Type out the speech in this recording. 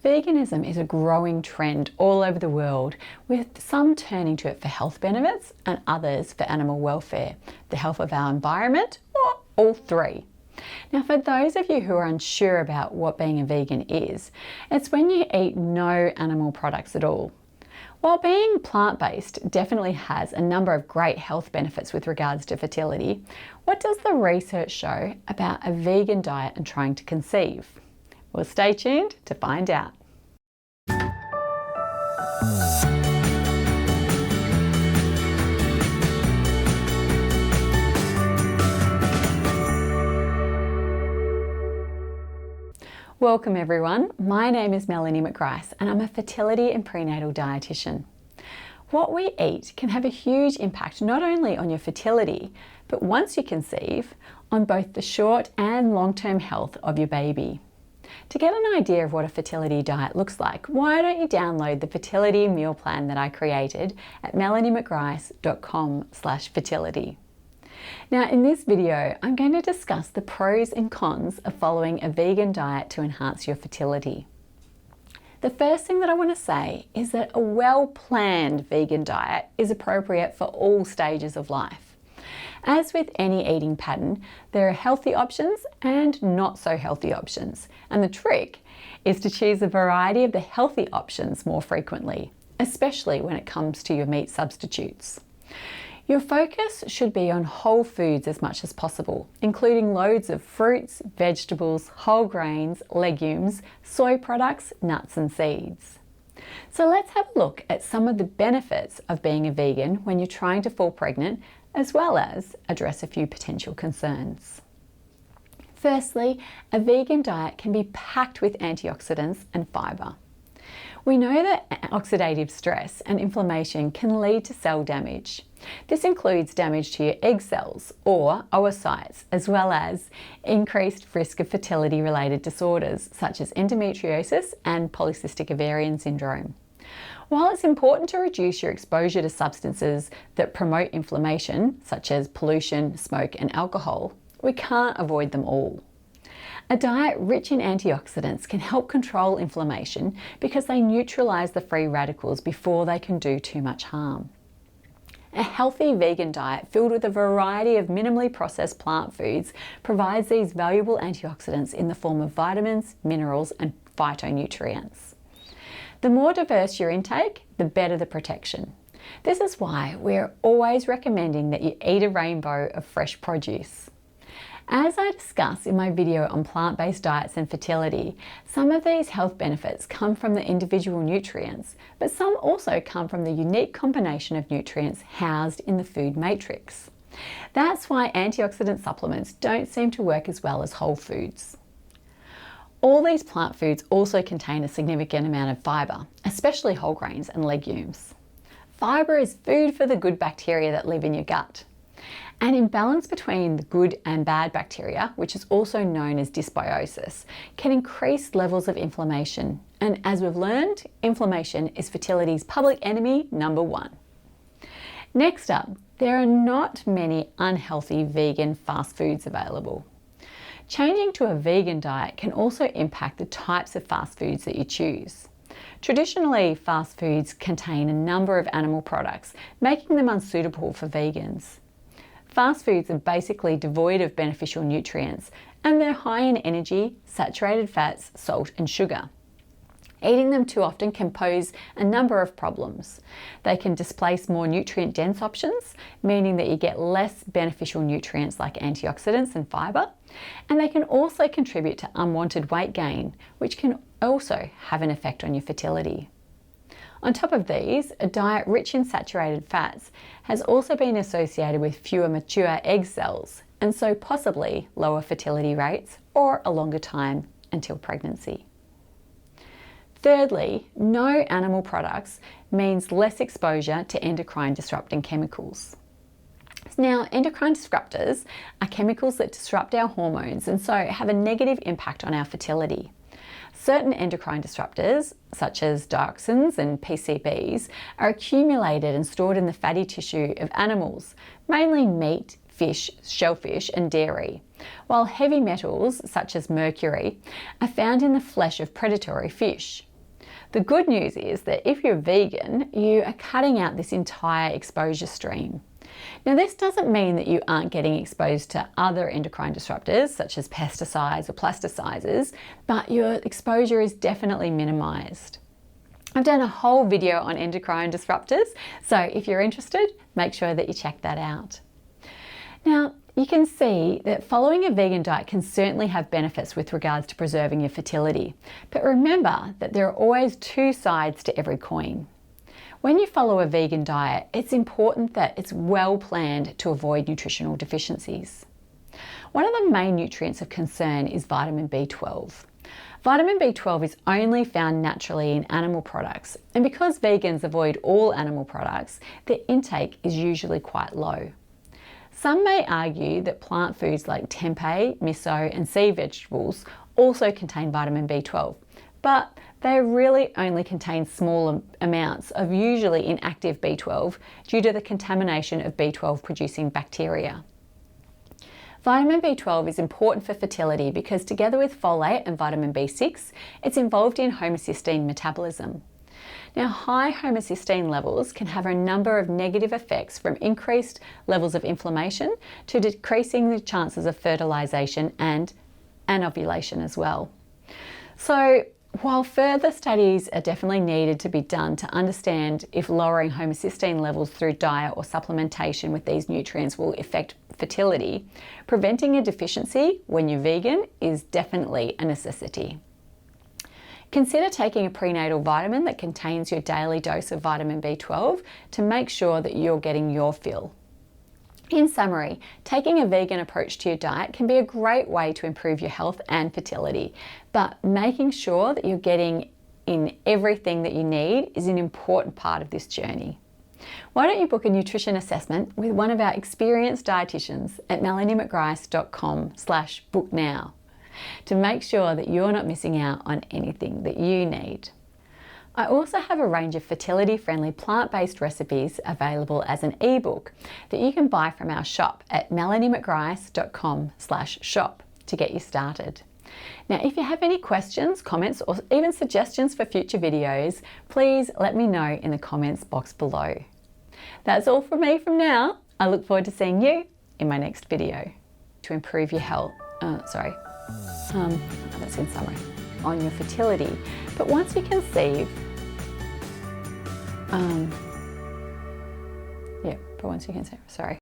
Veganism is a growing trend all over the world, with some turning to it for health benefits and others for animal welfare, the health of our environment, or all three. Now, for those of you who are unsure about what being a vegan is, it's when you eat no animal products at all. While being plant-based definitely has a number of great health benefits with regards to fertility, what does the research show about a vegan diet and trying to conceive? Well, stay tuned to find out. Welcome everyone, my name is Melanie McGrice and I'm a fertility and prenatal dietitian. What we eat can have a huge impact not only on your fertility, but once you conceive, on both the short and long-term health of your baby. To get an idea of what a fertility diet looks like, why don't you download the fertility meal plan that I created at melaniemcgrice.com/fertility. Now, in this video, I'm going to discuss the pros and cons of following a vegan diet to enhance your fertility. The first thing that I want to say is that a well-planned vegan diet is appropriate for all stages of life. As with any eating pattern, there are healthy options and not so healthy options. And the trick is to choose a variety of the healthy options more frequently, especially when it comes to your meat substitutes. Your focus should be on whole foods as much as possible, including loads of fruits, vegetables, whole grains, legumes, soy products, nuts and seeds. So let's have a look at some of the benefits of being a vegan when you're trying to fall pregnant, as well as address a few potential concerns. Firstly, a vegan diet can be packed with antioxidants and fibre. We know that oxidative stress and inflammation can lead to cell damage. This includes damage to your egg cells or oocytes, as well as increased risk of fertility-related disorders such as endometriosis and polycystic ovarian syndrome. While it's important to reduce your exposure to substances that promote inflammation, such as pollution, smoke and alcohol, we can't avoid them all. A diet rich in antioxidants can help control inflammation because they neutralise the free radicals before they can do too much harm. A healthy vegan diet filled with a variety of minimally processed plant foods provides these valuable antioxidants in the form of vitamins, minerals and phytonutrients. The more diverse your intake, the better the protection. This is why we're always recommending that you eat a rainbow of fresh produce. As I discuss in my video on plant-based diets and fertility, some of these health benefits come from the individual nutrients, but some also come from the unique combination of nutrients housed in the food matrix. That's why antioxidant supplements don't seem to work as well as whole foods. All these plant foods also contain a significant amount of fibre, especially whole grains and legumes. Fibre is food for the good bacteria that live in your gut. An imbalance between the good and bad bacteria, which is also known as dysbiosis, can increase levels of inflammation. And as we've learned, inflammation is fertility's public enemy #1. Next up, there are not many unhealthy vegan fast foods available. Changing to a vegan diet can also impact the types of fast foods that you choose. Traditionally, fast foods contain a number of animal products, making them unsuitable for vegans. Fast foods are basically devoid of beneficial nutrients, and they're high in energy, saturated fats, salt and sugar. Eating them too often can pose a number of problems. They can displace more nutrient-dense options, meaning that you get less beneficial nutrients like antioxidants and fibre, and they can also contribute to unwanted weight gain, which can also have an effect on your fertility. On top of these, a diet rich in saturated fats has also been associated with fewer mature egg cells, and so possibly lower fertility rates or a longer time until pregnancy. Thirdly, no animal products means less exposure to endocrine disrupting chemicals. Now, endocrine disruptors are chemicals that disrupt our hormones and so have a negative impact on our fertility. Certain endocrine disruptors, such as dioxins and PCBs, are accumulated and stored in the fatty tissue of animals, mainly meat, fish, shellfish and dairy, while heavy metals, such as mercury, are found in the flesh of predatory fish. The good news is that if you're vegan, you are cutting out this entire exposure stream. Now, this doesn't mean that you aren't getting exposed to other endocrine disruptors such as pesticides or plasticizers, but your exposure is definitely minimized. I've done a whole video on endocrine disruptors, so if you're interested, make sure that you check that out. Now, you can see that following a vegan diet can certainly have benefits with regards to preserving your fertility. But remember that there are always two sides to every coin. When you follow a vegan diet, it's important that it's well planned to avoid nutritional deficiencies. One of the main nutrients of concern is vitamin B12. Vitamin B12 is only found naturally in animal products, and because vegans avoid all animal products, their intake is usually quite low. Some may argue that plant foods like tempeh, miso, and sea vegetables also contain vitamin B12, but they really only contain small amounts of usually inactive B12 due to the contamination of B12 producing bacteria. Vitamin B12 is important for fertility because together with folate and vitamin B6, it's involved in homocysteine metabolism. Now, high homocysteine levels can have a number of negative effects, from increased levels of inflammation to decreasing the chances of fertilization and ovulation as well. So, while further studies are definitely needed to be done to understand if lowering homocysteine levels through diet or supplementation with these nutrients will affect fertility, preventing a deficiency when you're vegan is definitely a necessity. Consider taking a prenatal vitamin that contains your daily dose of vitamin B12 to make sure that you're getting your fill. In summary, taking a vegan approach to your diet can be a great way to improve your health and fertility, but making sure that you're getting in everything that you need is an important part of this journey. Why don't you book a nutrition assessment with one of our experienced dietitians at melaniemcgrice.com/booknow to make sure that you're not missing out on anything that you need. I also have a range of fertility-friendly plant-based recipes available as an ebook that you can buy from our shop at melaniemcgrice.com/shop to get you started. Now, if you have any questions, comments, or even suggestions for future videos, please let me know in the comments box below. That's all from me from now. I look forward to seeing you in my next video. To improve your health, that's in summary, on your fertility. But once you conceive, sorry.